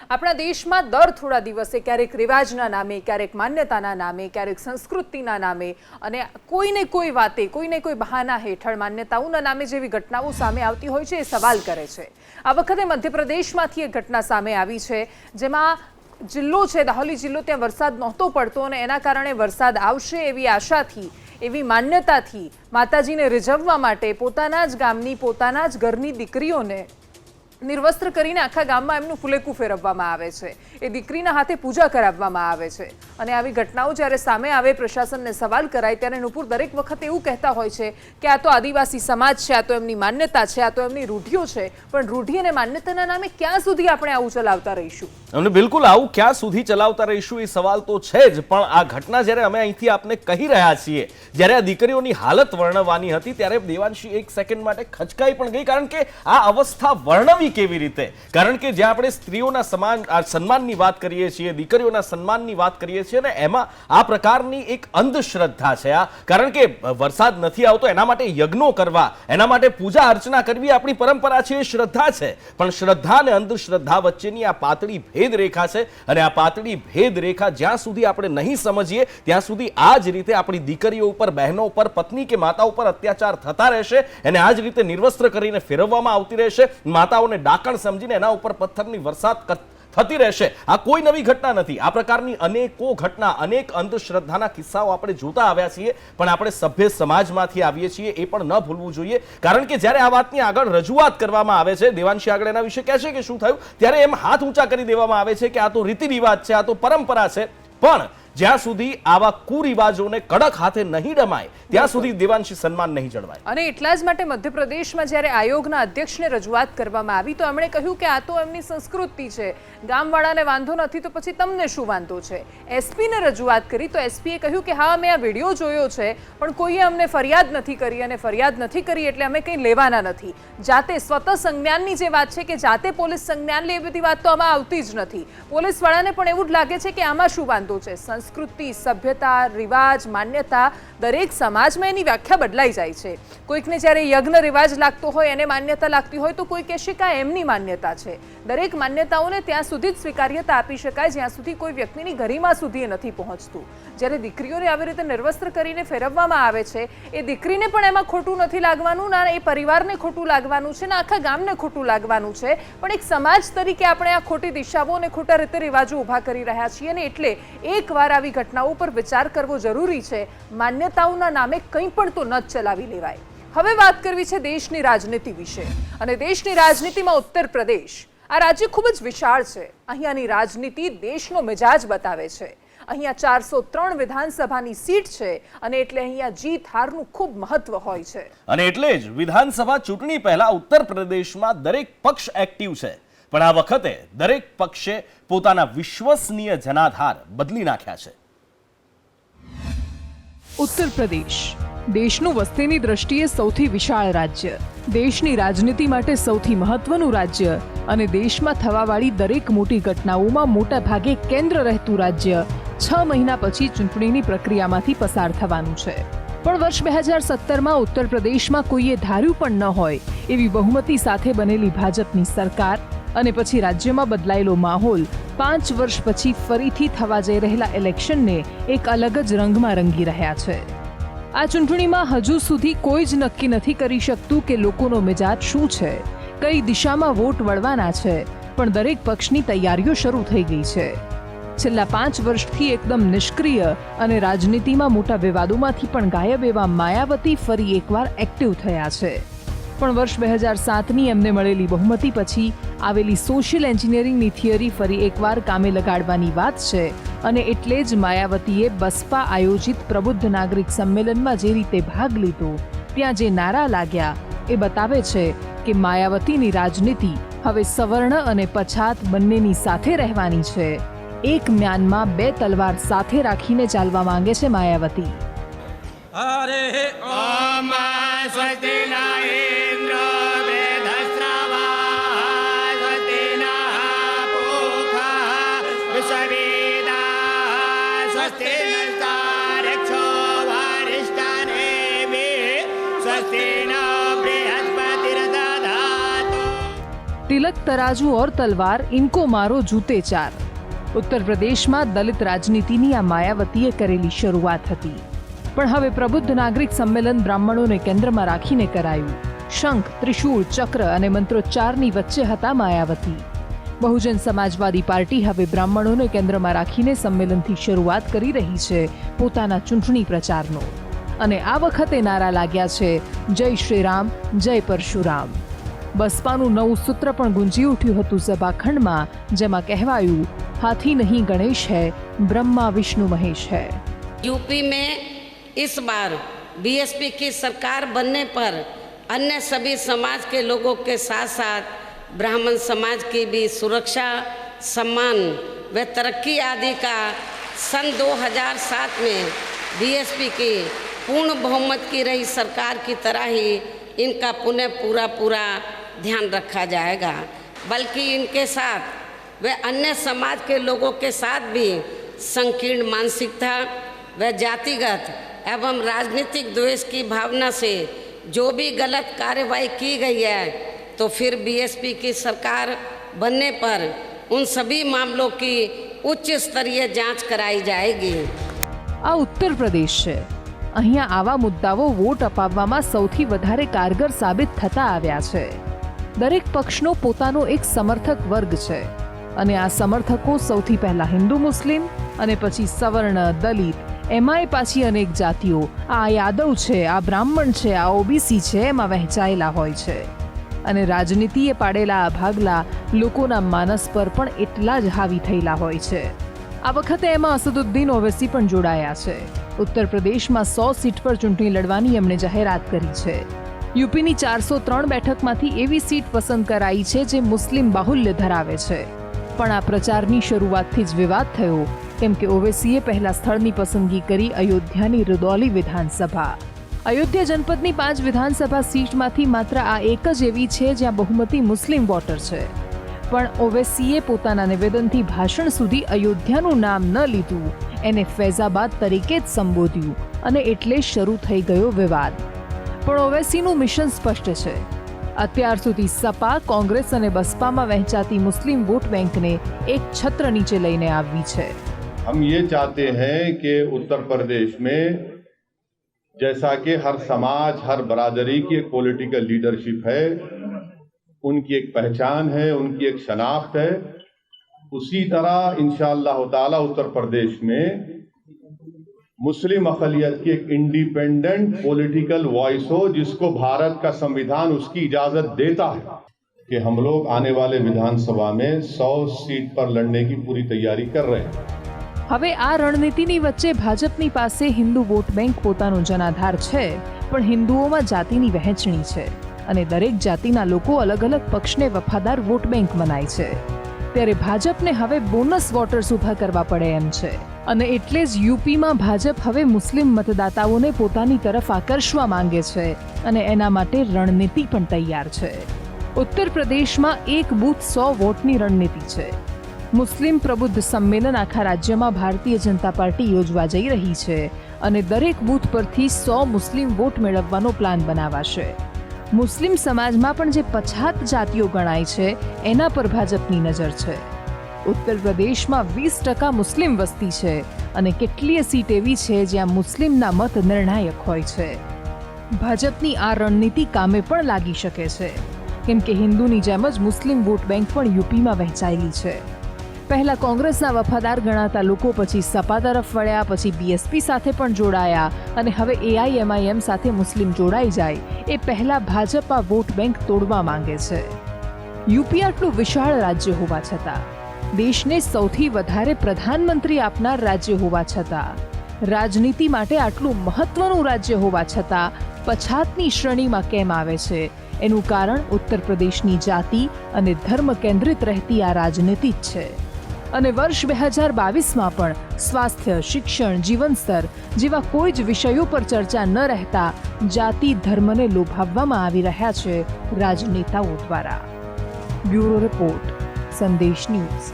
આપણા દેશમાં દર થોડા દિવસે ક્યારેક રિવાજના નામે, ક્યારેક માન્યતાના નામે, ક્યારેક સંસ્કૃતિના નામે અને કોઈને કોઈ વાતે, કોઈને કોઈ બહાના હેઠળ માન્યતાઓના નામે જેવી ઘટનાઓ સામે આવતી હોય છે એ સવાલ કરે છે। આ વખતે મધ્યપ્રદેશમાંથી એક ઘટના સામે આવી છે જેમાં જિલ્લો છે દાહોલી જિલ્લો, ત્યાં વરસાદ નહોતો પડતો અને એના કારણે વરસાદ આવશે એવી આશાથી, એવી માન્યતાથી માતાજીને રીઝવવા માટે પોતાના જ ગામની, પોતાના જ ઘરની દીકરીઓને નિર્વસ્ત્ર કરીને આખા ગામમાં એમનું ફુલેકું ફેરવવામાં આવે છે। એ દીકરીના હાથે પૂજા કરાવવામાં આવે છે અને આવી ઘટનાઓ જ્યારે સામે આવે, પ્રશાસનને સવાલ કરાય ત્યારે નુપુર દરેક વખત એવું કહેતા હોય છે કે આ તો આદિવાસી સમાજ છે, આ તો એમની માન્યતા છે, આ તો એમની રૂઢિઓ છે, પણ રૂઢિ અને માન્યતાના નામે ક્યાં સુધી આપણે આવું ચલાવતા રહીશું? અમને બિલકુલ આવું ક્યાં સુધી ચલાવતા રહીશું એ સવાલ તો છે જ, પણ આ ઘટના જ્યારે અમે અહીંથી આપને કહી રહ્યા છીએ, જ્યારે આ દીકરીઓની હાલત વર્ણવવાની હતી ત્યારે દેવાંશી એક સેકન્ડ માટે ખચકાઈ પણ ગઈ, કારણ કે આ અવસ્થા વર્ણવી કેવી રીતે? કારણ કે જ્યાં આપણે સ્ત્રીઓના સન્માનની વાત કરીએ છીએ, દીકરીઓના સન્માનની વાત કરીએ છીએ, અને એમાં આ પ્રકારની એક અંધશ્રદ્ધા છે આ, કારણ કે વરસાદ નથી આવતો એના માટે યજ્ઞો કરવા, એના માટે પૂજા અર્ચના કરવી આપણી પરંપરા છે, એ શ્રદ્ધા છે, પણ શ્રદ્ધા અને અંધશ્રદ્ધા વચ્ચેની આ પાતળી ભેદ રેખા છે અને આ પાતળી ભેદ રેખા જ્યાં સુધી આપણે નહીં સમજીએ ત્યાં સુધી આ જ રીતે આપણી દીકરીઓ ઉપર, બહેનો ઉપર, પત્ની કે માતા ઉપર અત્યાચાર થતા રહેશે અને આ જ રીતે નિર્વસ્ત્ર કરીને ફેરવવામાં આવતી રહેશે, માતાઓને ડાકણ સમજીને એના ઉપર પથ્થરની વરસાદ થતી રહેશે। આ કોઈ નવી ઘટના નથી, આ પ્રકારની અનેકો ઘટના, અનેક અંધશ્રદ્ધાના કિસ્સાઓ આપણે જોતા આવ્યા છીએ, પણ આપણે સભ્ય સમાજમાંથી આવીએ છીએ એ પણ ન ભૂલવું જોઈએ, કારણ કે જ્યારે આ વાતની આગળ રજૂઆત કરવામાં આવે છે, દેવાંશી આગળ એના વિશે કહે છે કે શું થયું, ત્યારે એમ હાથ ઊંચા કરી દેવામાં આવે છે કે આ તો રીતિ રિવાજ છે, આ તો પરંપરા છે, પણ જ્યાં સુધી આવા કુરિવાજોને કડક હાથે નહીં ડમાય ત્યાં સુધી દેવાંશી સન્માન નહીં જળવાય। અને એટલા જ માટે મધ્યપ્રદેશમાં જ્યારે આયોગના અધ્યક્ષને રજૂઆત કરવામાં આવી તો એમણે કહ્યું કે આ તો એમની સંસ્કૃતિ છે, ગામવાળાને વાંધો નથી તો પછી તમને શું વાંધો છે? એસપીને રજૂઆત કરી તો એસપીએ કહ્યું કે હા, અમે આ વિડીયો જોયો છે પણ કોઈએ અમને ફરિયાદ નથી કરી અને ફરિયાદ નથી કરી એટલે અમે કંઈ લેવાના નથી। જાતે સ્વતઃ સંજ્ઞાનની જે વાત છે કે જાતે પોલીસ સંજ્ઞાન લે, એ બધી વાત તો આમાં આવતી જ નથી। પોલીસવાળાને પણ એવું જ લાગે છે કે આમાં શું વાંધો છે? સંસ્કૃતિ, સભ્યતા, રિવાજ, માન્યતા, દરેક સમાજમાં એની વ્યાખ્યા બદલાઈ જાય છે। કોઈકને જ્યારે યજ્ઞ રિવાજ લાગતો હોય, એને માન્યતા લાગતી હોય તો કોઈ કહેશે કે આ એમની માન્યતા છે। દરેક માન્યતાઓને ત્યાં સુધી જ સ્વીકાર્યતા આપી શકાય જ્યાં સુધી કોઈ વ્યક્તિની ગરિમા સુધી એ નથી પહોંચતું। જ્યારે દીકરીઓને આવી રીતે નિર્વસ્ત્ર કરીને ફેરવવામાં આવે છે, એ દીકરીને પણ એમાં ખોટું નથી લાગવાનું, ના એ પરિવારને ખોટું લાગવાનું છે, ના આખા ગામને ખોટું લાગવાનું છે, પણ એક સમાજ તરીકે આપણે આ ખોટી દિશાઓ અને ખોટા રીતે રિવાજો ઊભા કરી રહ્યા છીએ અને એટલે એકવાર આવી ઘટનાઓ પર વિચાર કરવો જરૂરી છે। માન્યતાઓના નામે કંઈ પણ તો ન ચલાવી લેવાય। હવે વાત કરવી છે દેશની રાજનીતિ વિશે, અને દેશની રાજનીતિમાં ઉત્તર પ્રદેશ આ રાજ્ય ખૂબ જ વિશાળ છે। અહીંયાની રાજનીતિ દેશનો મિજાજ બતાવે છે। અહીંયા 403 વિધાનસભાની સીટ છે અને એટલે અહીંયા જીત હારનું ખૂબ મહત્વ હોય છે, અને એટલે જ વિધાનસભા ચૂંટણી પહેલા ઉત્તર પ્રદેશમાં દરેક પક્ષ એક્ટિવ છે, પણ આ વખતે દરેક પક્ષે પોતાના વિશ્વસનીય જનાધાર બદલી નાખ્યા છે। ઉત્તર પ્રદેશ દેશનું વસ્તીની દ્રષ્ટિએ સૌથી વિશાળ રાજ્ય, દેશની રાજનીતિ માટે સૌથી મહત્વનું રાજ્ય અને દેશમાં થવાવાળી દરેક મોટી ઘટનાઓમાં મોટા ભાગે કેન્દ્ર રહેતું રાજ્ય 6 મહિના પછી ચૂંટણીની પ્રક્રિયામાંથી પસાર થવાનું છે। પણ વર્ષ 2017માં ઉત્તર પ્રદેશમાં કોઈએ ધાર્યું પણ ન હોય એવી બહુમતી સાથે બનેલી ભાજપની સરકાર અને પછી રાજ્યમાં બદલાયેલો માહોલ 5 વર્ષ પછી ફરીથી થવા જઈ રહેલા ઇલેક્શનને એક અલગ જ રંગમાં રંગી રહ્યા છે। આ ચૂંટણીમાં હજુ સુધી કોઈ જ નક્કી નથી કરી શકતું કે લોકોનો મિજાજ શું છે, કઈ દિશામાં વોટ વળવાના છે, પણ દરેક પક્ષની તૈયારીઓ શરૂ થઈ ગઈ છે। છેલ્લા 5 વર્ષથી એકદમ નિષ્ક્રિય અને રાજનીતિમાં મોટા વિવાદોમાંથી પણ ગાયબ એવા માયાવતી ફરી એકવાર એક્ટિવ થયા છે, પણ વર્ષ 2007ની એમને મળેલી બહુમતી પછી આવેલી સોશિયલ એન્જિનિયરિંગની થિયરી ફરી એકવાર કામે લગાડવાની વાત છે અને એટલે જ માયાવતીએ બસપા આયોજિત પ્રબુદ્ધ નાગરિક સંમેલનમાં જે રીતે ભાગ લીધો, ત્યાં જે નારા લાગ્યા એ બતાવે છે કે માયાવતીની રાજનીતિ હવે સવર્ણ અને પછાત બંનેની સાથે રહેવાની છે। એક મ્યાનમાં 2 તલવાર સાથે રાખીને ચાલવા માંગે છે માયાવતી। હરે ઓમ સ્વસ્તિ तिलक तराजू और तलवार इनको मारो जूते चार। उत्तर प्रदेशમાં દલિત રાજનીતિની આ માયાવતીએ કરેલી શરૂઆત હતી, પણ હવે પ્રબુદ્ધ નાગરિક સંમેલન બ્રાહ્મણોને કેન્દ્રમાં રાખીને કરાયું। શંખ, ત્રિશૂળ, ચક્ર અને મંત્રોચ્ચારની વચ્ચે હતા માયાવતી। બહુજન સમાજવાદી પાર્ટી હવે બ્રાહ્મણોને કેન્દ્રમાં રાખીને સંમેલનથી શરૂઆત કરી રહી છે પોતાના ચૂંટણી પ્રચારનો, અને આ વખતે નારા लाग्યા છે જય શ્રીરામ, જય પરશુરામ। બસપાનું નવું સૂત્ર પણ ગુંજી ઉઠ્યું હતું સભાખંડમાં, જેમાં કહેવાયું हाथी नहीं गणेश है, ब्रह्मा विष्णु महेश है। यूपी में इस बार बीएसपी की सरकार बनने पर अन्य सभी समाज के लोगों के साथ साथ ब्राह्मण समाज की भी सुरक्षा, सम्मान व तरक्की आदि का सन 2007 में बीएसपी की पूर्ण बहुमत की रही सरकार की तरह ही इनका पुनः पूरा ध्यान रखा जाएगा, बल्कि इनके साथ व अन्य समाज के लोगों के साथ भी संकीर्ण मानसिकता व जातिगत एवं राजनीतिक द्वेष की भावना से जो भी गलत कार्रवाई की गई है, तो फिर बीएसपी की सरकार बनने पर उन सभी मामलों की उच्च स्तरीय जांच कराई जाएगी। आ उत्तर प्रदेश है। અહીંયા આવા મુદ્દાઓ વોટ અપાવવામાં સૌથી વધારે કારગર સાબિત થતા આવ્યા છે। દરેક પક્ષનો પોતાનો એક સમર્થક વર્ગ છે, અને આ સમર્થકો સૌથી પહેલા હિન્દુ મુસ્લિમ અને પછી સવર્ણ, દલિત, એમાંય પાછી અનેક જાતિઓ, આ યાદવ છે, આ બ્રાહ્મણ છે, આ ઓબીસી છે, એમાં વહેંચાયેલા હોય છે। અને રાજનીતિએ પાડેલા આ ભાગલા લોકોના માનસ પર પણ એટલા જ હાવી થયેલા હોય છે। આ વખતે એમાં અસદુદ્દીન ઓવૈસી પણ જોડાયા છે। ઉત્તર પ્રદેશમાં 100 સીટ પર ચૂંટણી લડવાની એમણે જાહેરાત કરી છે। યુપીની 403 બેઠકમાંથી એવી સીટ પસંદ કરાઈ છે જે મુસ્લિમ બાહુલ્ય ધરાવે છે। પણ આ પ્રચારની શરૂઆતથી જ વિવાદ થયો, કેમ કે ઓવૈસીએ પહેલા સ્થળની પસંદગી કરી અયોધ્યાની રૂદૌલી વિધાનસભા। અયોધ્યા જનપદની 5 વિધાનસભા સીટમાંથી માત્ર આ એક જ એવી છે જ્યાં બહુમતી મુસ્લિમ વોટર છે। પણ ઓવૈસીએ પોતાના નિવેદનથી ભાષણ સુધી અયોધ્યાનું નામ ન લીધું, એને ફૈઝાબાદ તરીકે જ સંબોધ્યું, અને એટલે શરૂ થઈ ગયો વિવાદ। પણ ઓવૈસીનું મિશન સ્પષ્ટ છે। અત્યાર સુધી સપા, કોંગ્રેસ અને બસપામાં વહેંચાતી મુસ્લિમ વોટ બેંકને એક છત્ર નીચે લઈને આવવી છે। हम ये चाहते हैं कि उत्तर प्रदेश में जैसा कि हर समाज, हर बरादरी की एक पॉलिटिकल लीडरशिप है, उनकी एक पहचान है, उनकी एक शनाख्त है, उसी तरह इंशाअल्लाह ताला उत्तर प्रदेश में मुस्लिम अक़लियत की एक इंडिपेंडेंट पॉलिटिकल वॉइस हो, जिसको भारत का संविधान उसकी इजाजत देता है कि हम लोग आने वाले विधानसभा में 100 सीट पर लड़ने की पूरी तैयारी कर रहे हैं। હવે આ રણનીતિની વચ્ચે ભાજપની પાસે હિન્દુ વોટ બેંક પોતાનો જનાધાર છે, પણ હિન્દુઓમાં જાતિની વહેંચણી છે, અને દરેક જાતિના લોકો અલગ અલગ પક્ષને વફાદાર વોટ બેંક મનાય છે। ત્યારે ભાજપને હવે બોનસ વોટર્સ ઊભા કરવા પડે એમ છે, અને એટલે જ યુપીમાં ભાજપ હવે મુસ્લિમ મતદાતાઓને પોતાની તરફ આકર્ષવા માંગે છે, અને એના માટે રણનીતિ પણ તૈયાર છે। ઉત્તર પ્રદેશમાં એક બૂથ 100 વોટની રણનીતિ છે। મુસ્લિમ પ્રબુદ્ધ સંમેલન આખા રાજ્યમાં ભારતીય જનતા પાર્ટી યોજવા જઈ રહી છે, અને દરેક બૂથ પરથી 100 મુસ્લિમ વોટ મેળવવાનો પ્લાન બનાવાશે। મુસ્લિમ સમાજમાં પણ જે પછાત જાતિઓ ગણાય છે, એના પર ભાજપની નજર છે। ઉત્તર પ્રદેશમાં 20% મુસ્લિમ વસ્તી છે, અને કેટલીય સીટ એવી છે જ્યાં મુસ્લિમના મત નિર્ણાયક હોય છે। ભાજપની આ રણનીતિ કામે પણ લાગી શકે છે, કેમ કે હિન્દુની જેમ જ મુસ્લિમ વોટ બેંક પણ યુપીમાં વહેંચાયેલી છે। પહેલા કોંગ્રેસના વફાદાર ગણાતા લોકો પછી સપા તરફ વળ્યા, પછી બીએસપી સાથે પણ જોડાયા, અને હવે એઆઈએમઆઈએમ સાથે મુસ્લિમ જોડાઈ જાય એ પહેલા ભાજપ આ વોટ બેંક તોડવા માંગે છે। યુપી આટલું વિશાળ રાજ્ય હોવા છતાં, દેશને સૌથી વધારે પ્રધાનમંત્રી આપનાર રાજ્ય હોવા છતાં, રાજનીતિ માટે આટલું મહત્વનું રાજ્ય હોવા છતાં પછાતની શ્રેણીમાં કેમ આવે છે? એનું કારણ ઉત્તર પ્રદેશની જાતિ અને ધર્મ કેન્દ્રિત રહેતી આ રાજનીતિ જ છે। અને વર્ષ 2022માં પણ સ્વાસ્થ્ય, શિક્ષણ, જીવન સ્તર જેવા કોઈ જ વિષયો પર ચર્ચા ન રહેતા જાતિ, ધર્મને લોભાવવામાં આવી રહ્યા છે રાજનેતાઓ દ્વારા। બ્યુરો રિપોર્ટ, સંદેશ ન્યૂઝ।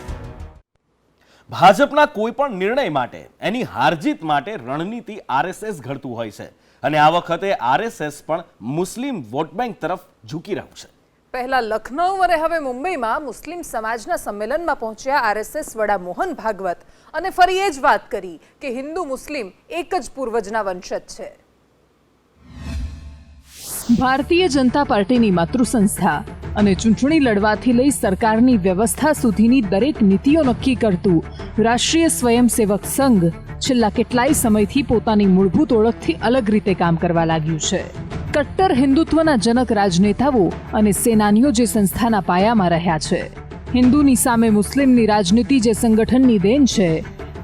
ભાજપના કોઈ પણ નિર્ણય માટે, એની હારજીત માટે રણનીતિ આરએસએસ ઘડતું હોય છે, અને આ વખતે આરએસએસ પણ મુસ્લિમ વોટ બેંક તરફ ઝૂકી રહ્યું છે। પહેલા લખનઉ અને હવે મુંબઈમાં મુસ્લિમ સમાજના સંમેલનમાં પહોંચ્યા આરએસએસ વડા મોહન ભાગવત અને ફરી એ જ વાત કરી કે હિન્દુ મુસ્લિમ એક જ પૂર્વજના વંશજ છે. ભારતીય જનતા પાર્ટીની માતૃસંસ્થા અને ચૂંટણી લડવાથી લઈ સરકારની વ્યવસ્થા સુધીની દરેક નીતિઓ નક્કી કરતું રાષ્ટ્રીય સ્વયંસેવક સંઘ છેલ્લા કેટલાય સમયથી પોતાની મૂળભૂત ઓળખથી અલગ રીતે કામ કરવા લાગ્યું છે. કટ્ટર હિન્દુત્વના જનક રાજનેતાઓ અને સેનાનીઓ જે સંસ્થાના પાયામાં રહ્યા છે, હિન્દુની સામે મુસ્લિમની રાજનીતિ જે સંગઠનની દેન છે,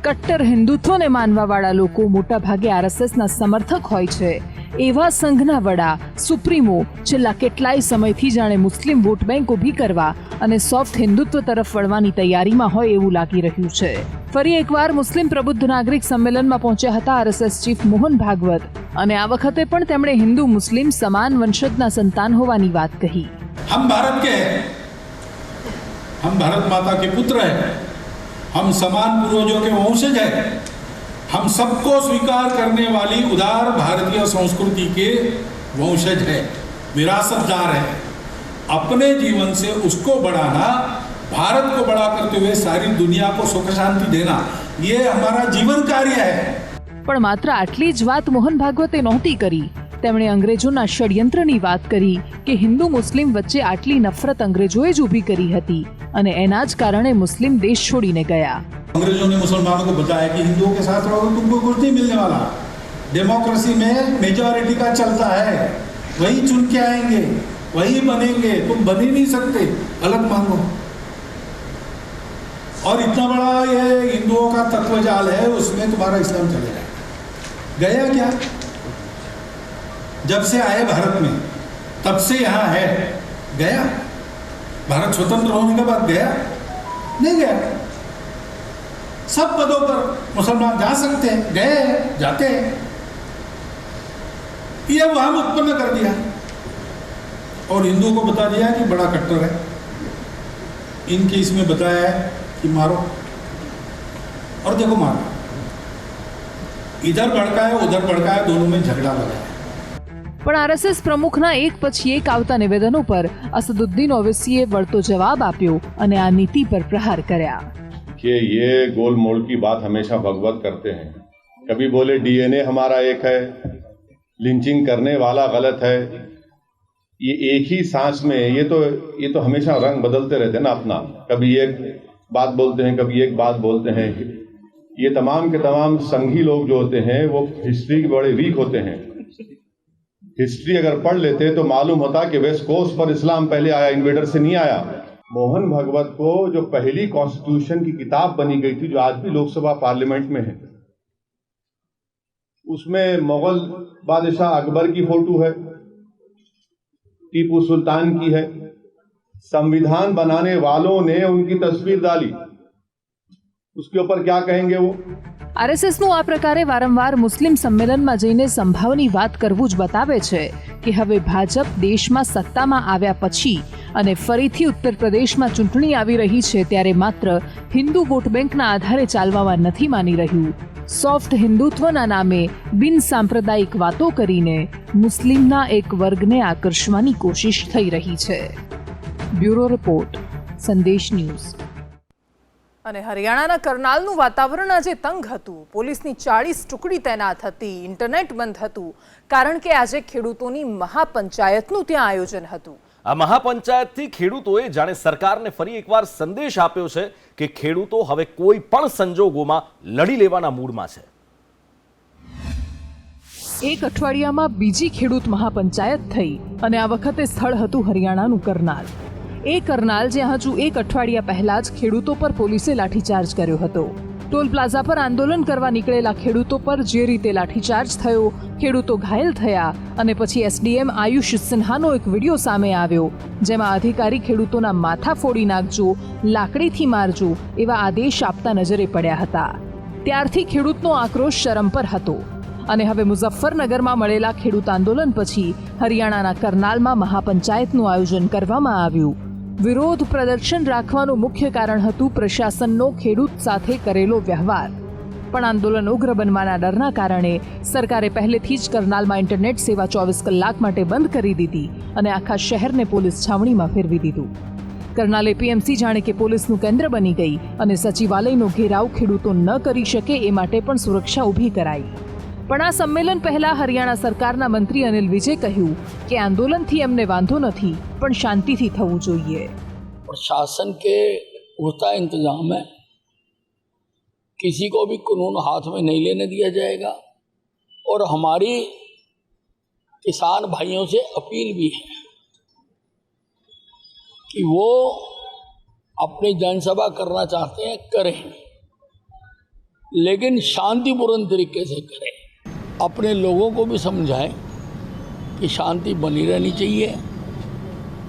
કટ્ટર હિન્દુત્વને માનવાવાળા લોકો મોટાભાગે આરએસએસના સમર્થક હોય છે, એવા સંઘના વડા સુપ્રીમો છેલ્લા કેટલાય સમયથી જાણે મુસ્લિમ વોટ બેંક ઊભી કરવા અને સોફ્ટ હિન્દુત્વ તરફ વળવાની તૈયારીમાં હોય એવું લાગી રહ્યું છે. ફરી એકવાર મુસ્લિમ પ્રબુદ્ધ નાગરિક સંમેલનમાં પહોંચ્યા હતા આરએસએસ ચીફ મોહન ભાગવત અને આ વખતે પણ તેમણે હિન્દુ મુસ્લિમ સમાન વંશજના સંતાન હોવાની વાત કહી. हम भारत के हैं, हम भारत माता के पुत्र हैं, हम समान पूर्वजों के वंशज हैं, हम सबको स्वीकार करने वाली उदार भारतीय संस्कृति के वंशज हैं, विरासतदार हैं. अपने जीवन से उसको बढ़ाना, भारत को बड़ा करते हुए सारी दुनिया को सुख शांति देना, ये हमारा जीवन कार्य है. પણ માત્ર આટલી જ વાત મોહન ભાગવતે નહોતી કરી. તેમણે અંગ્રેજોના ષડયંત્રની વાત કરી કે હિન્દુ મુસ્લિમ વચ્ચે આટલી નફરત અંગ્રેજોએ જ ઊભી કરી હતી અને એના જ કારણે મુસ્લિમ દેશ છોડીને ગયા. अंग्रेजों ने मुसलमानों को बताया कि हिंदुओं के साथ रहोगे तुमको कुछ नहीं मिलने वाला. डेमोक्रेसी में मेजॉरिटी का चलता है, वही चुन के आएंगे, वही बनेंगे, तुम बन ही नहीं सकते, अलग मांगो. और इतना बड़ा ये हिंदुओं का तत्वजाल है, उसमें तुम्हारा इस्लाम चलेगा. गया क्या? जब से आए भारत में तब से यहाँ है. गया? भारत स्वतंत्र होने के बाद गया? नहीं गया. सब पदों पर मुसलमान जा सकते हैं, गए, जाते हैं. ये वहां उत्पन्न कर दिया और हिंदुओं को बता दिया कि बड़ा कट्टर है. इनके इसमें बताया है कि मारो और देखो मारो. इधर भड़काया उधर भड़काया, दोनों में झगड़ा लगा. પણ આરએસએસ પ્રમુખના એક પછી એક આવતા નિવેદનો પર અસદુદ્દીન ઓવૈસીએ વળતો જવાબ આપ્યો અને આ નીતિ પર પ્રહાર કર્યા. कि ये गोल मोल की बात हमेशा भगवत करते हैं. कभी बोले डीएनए हमारा एक है, लिंचिंग करने वाला गलत है. ये एक ही सांस में ये तो हमेशा रंग बदलते रहते हैं ना अपना. कभी एक बात बोलते हैं, कभी एक बात बोलते हैं. ये तमाम के तमाम संघी लोग जो होते हैं वो हिस्ट्री के बड़े वीक होते हैं. हिस्ट्री अगर पढ़ लेते तो मालूम होता कि वेस्ट कोस्ट पर इस्लाम पहले आया, इन्वेडर से नहीं आया. मोहन भागवत को जो पहली कॉन्स्टिट्यूशन की किताब बनी गई थी, जो आज भी लोकसभा पार्लियामेंट में है, उसमें मुगल बादशाह अकबर की फोटो है, टीपू सुल्तान की है. संविधान बनाने वालों ने उनकी तस्वीर डाली. उसके ऊपर क्या कहेंगे वो? આરએસએસનું આ પ્રકારે વારંવાર મુસ્લિમ સંમેલનમાં જઈને સંભાવની વાત કરવું જ બતાવે છે કે હવે ભાજપ દેશમાં સત્તામાં આવ્યા પછી અને ફરીથી ઉત્તર પ્રદેશમાં ચૂંટણી આવી રહી છે ત્યારે માત્ર હિન્દુ વોટ બેંકના આધારે ચાલવામાં નથી માની રહ્યું. સોફ્ટ હિન્દુત્વના નામે બિન સાંપ્રદાયિક વાતો કરીને મુસ્લિમના એક વર્ગને આકર્ષવાની કોશિશ થઈ રહી છે. બ્યુરો રિપોર્ટ, સંદેશ ન્યૂઝ. અને હરિયાણાના કરનાલનું વાતાવરણ આજે તંગ હતું. પોલીસની 40 ટુકડી તૈનાત હતી, ઇન્ટરનેટ બંધ હતું, કારણ કે આજે ખેડૂતોની મહાપંચાયતનું ત્યાં આયોજન હતું. આ મહાપંચાયતથી ખેડૂતોએ જાણે સરકારને ફરી એકવાર સંદેશ આપ્યો છે કે ખેડૂતો હવે કોઈ પણ સંજોગોમાં લડી લેવાના મૂડમાં છે. એક અઠવાડિયામાં બીજી ખેડૂત મહાપંચાયત થઈ અને આ વખતે સ્થળ હતું હરિયાણાનું કરનાલ. એ કરનાલ જ્યાં હજુ એક અઠવાડિયા પહેલા જ ખેડૂતો પર પોલીસે લાઠીચાર્જ કર્યો હતો. ટોલ પ્લાઝા પર આંદોલન કરવા નીકળેલા ખેડૂતો પર જે રીતે લાઠીચાર્જ થયો, ખેડૂતો ઘાયલ થયા અને પછી એસડીએમ આયુષ સિન્હાનો એક વિડીયો સામે આવ્યો જેમાં અધિકારી ખેડૂતોના માથા ફોડી નાખજો, લાકડીથી મારજો એવા આદેશ આપતા નજરે પડ્યા હતા. ત્યારથી ખેડૂતનો આક્રોશ ચરમ પર હતો અને હવે મુઝફ્ફરનગરમાં મળેલા ખેડૂત આંદોલન પછી હરિયાણાના કરનાલમાં મહાપંચાયતનું આયોજન કરવામાં આવ્યું. વિરોધ પ્રદર્શન રાખવાનું મુખ્ય કારણ હતું પ્રશાસનનો ખેડૂત સાથે કરેલો વ્યવહાર. પણ આંદોલન ઉગ્ર બનવાના ડરના કારણે સરકારે પહેલેથી જ કરનાલમાં ઇન્ટરનેટ સેવા 24 કલાક માટે બંધ કરી દીધી અને આખા શહેરને પોલીસ છાવણીમાં ફેરવી દીધું. કરનાલ એપીએમસી જાણે કે પોલીસનું કેન્દ્ર બની ગઈ અને સચિવાલયનો ઘેરાવ ખેડૂતો ન કરી શકે એ માટે પણ સુરક્ષા ઊભી કરાઈ. પણ આ સંમેલન પહેલા હરિયાણા સરકારના મંત્રી અનિલ વિજે કહ્યું કે આંદોલનથી એમને વાંધો નથી, પણ શાંતિથી થવું જોઈએ. प्रशासन के होता इंतजाम है, किसी को भी कानून हाथ में नहीं लेने दिया जाएगा और हमारी किसान भाइयों से अपील भी है कि वो अपनी जनसभा करना चाहते हैं करें, लेकिन शांतिपूर्ण तरीके से करें. अपने लोगों को भी समझाएं कि शांति बनी रहनी चाहिए.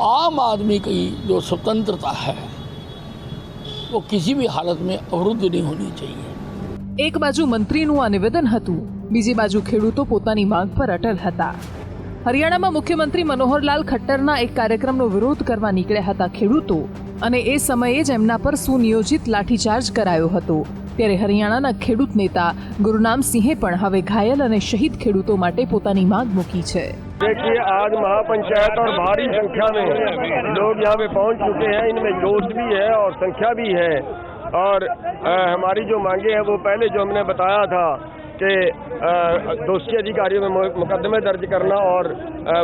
आम आदमी की जो स्वतंत्रता है वो किसी भी हालत में अवरुद्ध नहीं होनी चाहिए. એક બાજુ મંત્રીનું આ નિવેદન હતું, બીજી બાજુ ખેડૂતો પોતાની માંગ પર અટલ હતા. હરિયાણામાં મુખ્યમંત્રી મનોહરલાલ ખટ્ટરના એક કાર્યક્રમનો વિરોધ કરવા નીકળ્યા હતા ખેડૂતો, અને એ સમયે જ એમના પર સુનિયોજિત લાઠીચાર્જ કરાયો હતો. ત્યારે હરિયાણાના ખેડૂત નેતા ગુરનામ સિંહે પણ હવે ઘાયલ અને શહીદ ખેડૂતો માટે પોતાની માંગ મૂકી છે. देखिए, आज महापंचायत और भारी संख्या में लोग यहाँ पे पहुँच चुके हैं. इनमें जोश भी है और संख्या भी है. और हमारी जो मांगे हैं वो पहले जो हमने बताया था कि दोषी अधिकारियों में मुकदमे दर्ज करना और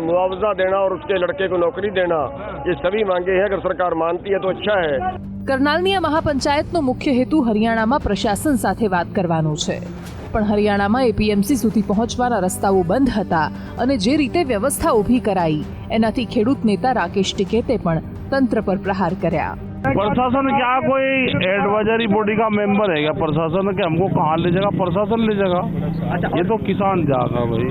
मुआवजा देना और उसके लड़के को नौकरी देना, ये सभी मांगे हैं. अगर सरकार मानती है तो अच्छा है. કરનાલની આ મહાપંચાયતનો મુખ્ય હેતુ હરિયાણામાં પ્રશાસન સાથે વાત કરવાનો છે, પણ હરિયાણામાં એપીએમસી સુધી પહોંચવાના રસ્તાઓ બંધ હતા અને જે રીતે વ્યવસ્થા ઊભી કરાઈ એનાથી ખેડૂત નેતા રાકેશ ટિકैते પણ તંત્ર પર પ્રહાર કર્યા. प्रशासन क्या कोई एडवाइजरी बॉडी का मेंबर है क्या? प्रशासन के हमको कहाँ ले जाएगा? प्रशासन ले जाएगा. ये तो किसान जाएगा भाई.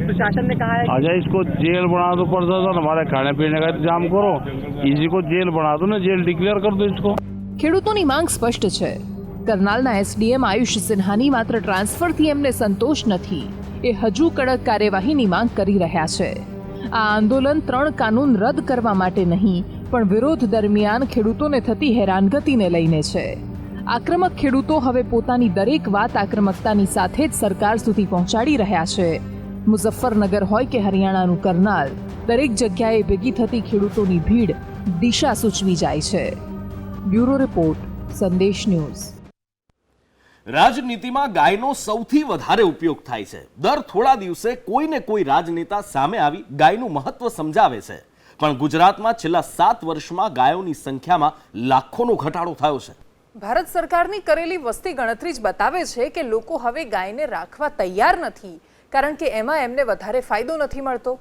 प्रशासन ने कहा है अच्छा, इसको जेल बना दो प्रशासन, हमारे खाने पीने का इंतजाम करो, इसी को जेल बना दो ना, जेल डिक्लेयर कर दो इसको. ખેડૂતોની માંગ સ્પષ્ટ છે. કરનાલના એસડીએમ આયુષ સિન્હાની માત્ર ટ્રાન્સફરથી એમને સંતોષ નથી, એ હજુ કડક કાર્યવાહીની માંગ કરી રહ્યા છે. આ આંદોલન 3 કાનૂન રદ કરવા માટે નહીં, પણ વિરોધ દરમિયાન ખેડૂતોને થતી હેરાનગતિને લઈને છે. આક્રમક ખેડૂતો હવે પોતાની દરેક વાત આક્રમકતાની સાથે જ સરકાર સુધી પહોંચાડી રહ્યા છે. મુઝફ્ફરનગર હોય કે હરિયાણાનું કરનાલ, દરેક જગ્યાએ ભેગી થતી ખેડૂતોની ભીડ દિશા સૂચવી જાય છે. બ્યુરો રિપોર્ટ, સંદેશ ન્યૂઝ. રાજનીતિમાં ગાયનો સૌથી વધારે ઉપયોગ થાય છે. દર થોડા દિવસે કોઈને કોઈ રાજનેતા સામે આવી ગાયનું મહત્વ સમજાવે છે. પણ ગુજરાતમાં છેલ્લા 7 વર્ષમાં ગાયોની સંખ્યામાં લાખોનો ઘટાડો થયો છે. ભારત સરકારની કરેલી વસ્તી ગણતરી જ બતાવે છે કે લોકો હવે ગાયને રાખવા તૈયાર નથી, કારણ કે એમાં એમને વધારે ફાયદો નથી મળતો.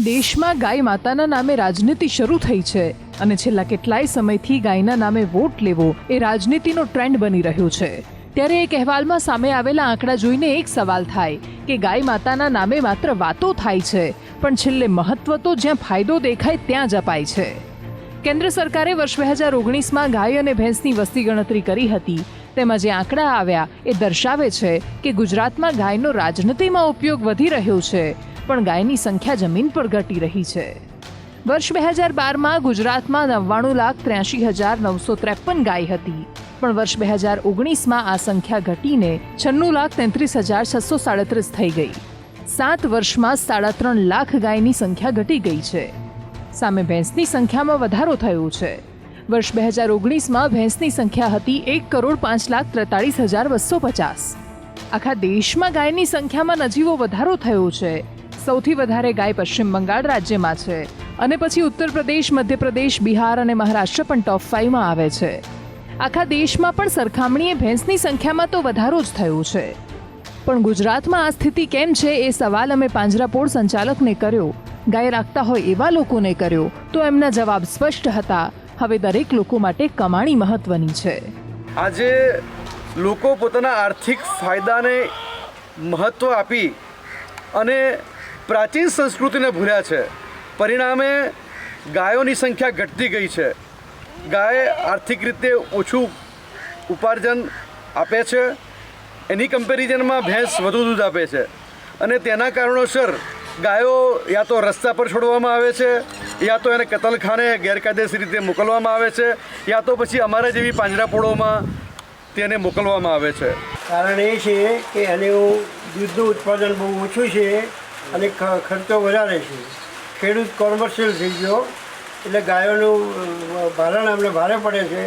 દેશમાં ગાય માતાના નામે રાજનીતિ શરૂ થઈ છે અને છેલ્લા કેટલાય સમયથી ગાયના નામે વોટ લેવો એ રાજનીતિનો ટ્રેન્ડ બની રહ્યો છે. ત્યારે એક અહેવાલમાં સામે આવેલા આંકડા જોઈને એક સવાલ થાય કે ગાય માતાના નામે માત્ર વાતો થાય છે, પણ છેલ્લે મહત્વ તો જ્યાં ફાયદો દેખાય ત્યાં જ અપાય છે. કેન્દ્ર સરકારે વર્ષ 2019માં ગાય અને ભેંસની વસ્તી ગણતરી કરી હતી. તેમાં જે આંકડા આવ્યા એ દર્શાવે છે કે ગુજરાતમાં ગાયનો રાજનીતિમાં ઉપયોગ વધી રહ્યો છે, પણ ગાયની સંખ્યા જમીન પર ઘટી રહી છે. વર્ષ 2012માં ગુજરાતમાં 99,83,953 ગાય હતી, પણ વર્ષ 2019માં આ સંખ્યા ઘટીને 96,33,637 થઈ ગઈ. 7 વર્ષમાં 3.5 લાખ ગાયની સંખ્યા ઘટી ગઈ છે. સામે ભેંસની સંખ્યામાં વધારો થયો છે. વર્ષ 2019માં ભેંસની સંખ્યા હતી 1,05,43,250. આખા દેશમાં ગાયની સંખ્યામાં નજીવો વધારો થયો છે. સૌથી વધારે ગાય પશ્ચિમ બંગાળ રાજ્યમાં છે અને પછી ઉત્તર પ્રદેશ, મધ્યપ્રદેશ, બિહાર અને મહારાષ્ટ્ર પણ ટોપ 5માં આવે છે. આખા દેશમાં પણ સરખામણીએ ભેંસની સંખ્યામાં તો વધારો જ થયો છે. પણ ગુજરાતમાં આ સ્થિતિ કેમ છે એ સવાલ અમે પાંજરાપોળ સંચાલકને કર્યો. ગાય રાખતા હોય એવા લોકોને કર્યો તો એમના જવાબ સ્પષ્ટ હતા. હવે દરેક લોકો માટે કમાણી મહત્વની છે. આજે લોકો પોતાના આર્થિક ફાયદાને મહત્વ આપી અને પ્રાચીન સંસ્કૃતિને ભૂલ્યા છે. પરિણામે ગાયોની સંખ્યા ઘટતી ગઈ છે. ગાય આર્થિક રીતે ઓછું ઉપાર્જન આપે છે, એની કમ્પેરિઝનમાં ભેંસ વધુ દૂધ આપે છે અને તેના કારણોસર ગાયો યા તો રસ્તા પર છોડવામાં આવે છે, યા તો એને કતલખાને ગેરકાયદેસર રીતે મોકલવામાં આવે છે, યા તો પછી અમારા જેવી પાંજરાપોળોમાં તેને મોકલવામાં આવે છે. કારણ એ છે કે એનું દૂધનું ઉત્પાદન બહુ ઓછું છે અને ખર્ચો વધારે છે. ખેડૂત કોમર્શિયલ થઈ ગયો એટલે ગાયોનું ભારણ અમને ભારે પડે છે.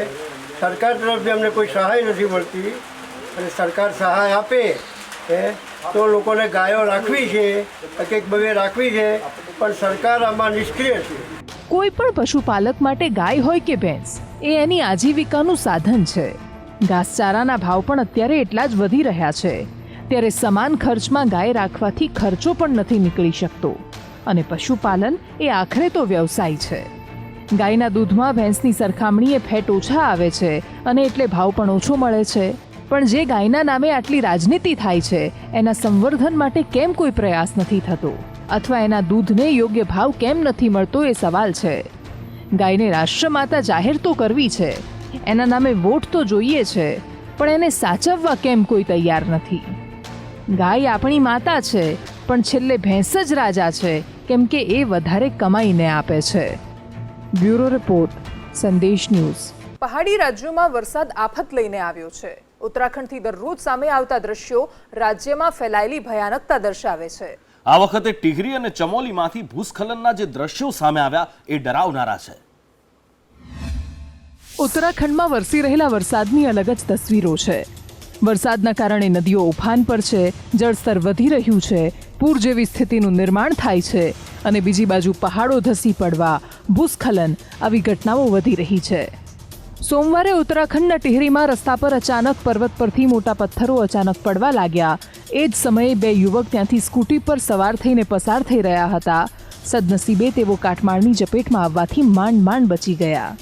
સરકાર તરફથી અમને કોઈ સહાય નથી મળતી અને સરકાર સહાય આપે તો લોકોને ગાયો રાખવી છે, એક બે રાખવી છે, પણ સરકાર આમાં નિષ્ક્રિય છે. કોઈ પણ પશુપાલક માટે ગાય હોય કે ભેંસ એ એની આજીવિકાનું સાધન છે. ઘાસચારાના ભાવ પણ અત્યારે એટલા જ વધી રહ્યા છે, ત્યારે સમાન ખર્ચમાં ગાય રાખવાથી ખર્ચો પણ નથી નીકળી શકતો અને પશુપાલન એ આખરે તો વ્યવસાય છે. ગાયના દૂધમાં ભેંસની સરખામણીએ ફેટ ઓછા આવે છે અને એટલે ભાવ પણ ઓછો મળે છે. પણ જે ગાયના નામે આટલી રાજનીતિ થાય છે એના સંવર્ધન માટે કેમ કોઈ પ્રયાસ નથી થતો અથવા એના દૂધને યોગ્ય ભાવ કેમ નથી મળતો એ સવાલ છે. ગાયને રાષ્ટ્રમાતા જાહેર તો કરવી છે, એના નામે વોટ તો જોઈએ છે, પણ એને સાચવવા કેમ કોઈ તૈયાર નથી. ગાય આપણી માતા છે, પણ છેલ્લે ભેંસ જ રાજા છે, કેમ કે એ વધારે કમાઈને આપે છે. બ્યુરો રિપોર્ટ, સંદેશ ન્યૂઝ. પહાડી રાજ્યોમાં વરસાદ આફત લઈને આવ્યો છે. ઉત્તરાખંડથી દરરોજ સામે આવતા દ્રશ્યો રાજ્યમાં ફેલાયેલી ભયાનકતા દર્શાવે છે. આ વખતે ટિહરી અને ચમોલીમાંથી ભૂસ્ખલનના જે દ્રશ્યો સામે આવ્યા એ ડરાવનારા છે. ઉત્તરાખંડમાં વરસી રહેલા વરસાદની અલગ જ તસવીરો છે. વરસાદના કારણે નદીઓ ઉફાન પર છે, જળસ્તર વધી રહ્યું છે, પૂર જેવી સ્થિતિનું નિર્માણ થાય છે અને બીજી બાજુ પહાડો ધસી પડવા, ભૂસ્ખલન આવી ઘટનાઓ વધી રહી છે. સોમવારે ઉત્તરાખંડના ટિહરીમાં રસ્તા પર અચાનક પર્વત પરથી મોટા પથ્થરો અચાનક પડવા લાગ્યા. એ જ સમયે બે યુવક ત્યાંથી સ્કૂટી પર સવાર થઈને પસાર થઈ રહ્યા હતા. સદનસીબે તેઓ કાટમાળની ઝપેટમાં આવવાથી માંડ બચી ગયા.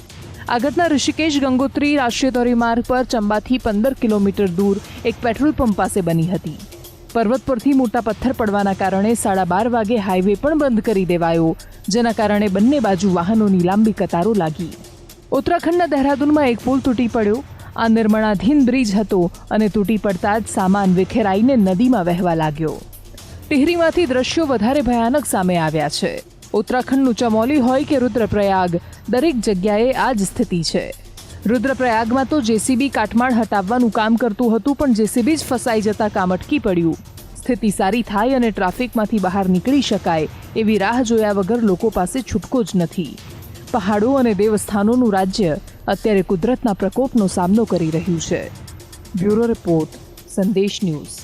આ ઘટના ઋષિકેશ ગંગોત્રી રાષ્ટ્રીય ધોરીમાર્ગ પર ચંબાથી 15 કિલોમીટર દૂર એક પેટ્રોલ પંપ પાસે બની હતી. પર્વત પરથી મોટા પથ્થર પડવાના કારણે 12:30 વાગે હાઈવે પણ બંધ કરી દેવાયો, જેના કારણે બંને બાજુ વાહનોની લાંબી કતારો લાગી. ઉત્તરાખંડના દહેરાદૂનમાં એક પુલ તૂટી પડ્યો. આ નિર્માણાધીન બ્રિજ હતો અને તૂટી પડતા જ સામાન વિખેરાઈને નદીમાં વહેવા લાગ્યો. ટિહરીમાંથી દ્રશ્યો વધારે ભયાનક સામે આવ્યા છે. ઉત્તરાખંડનું ચમોલી હોય કે રુદ્રપ્રયાગ, દરેક જગ્યાએ આ જ સ્થિતિ છે. રુદ્રપ્રયાગમાં તો જેસીબી કાટમાળ હટાવવાનું કામ કરતું હતું, પણ જેસીબી જ ફસાઈ જતા કામ અટકી પડ્યું. સ્થિતિ સારી થાય અને ટ્રાફિકમાંથી બહાર નીકળી શકાય એવી રાહ જોયા વગર લોકો પાસે છૂટકો જ નથી. પહાડો અને દેવસ્થાનોનું રાજ્ય અત્યારે કુદરતના પ્રકોપનો સામનો કરી રહ્યું છે. બ્યુરો રિપોર્ટ, સંદેશ ન્યૂઝ.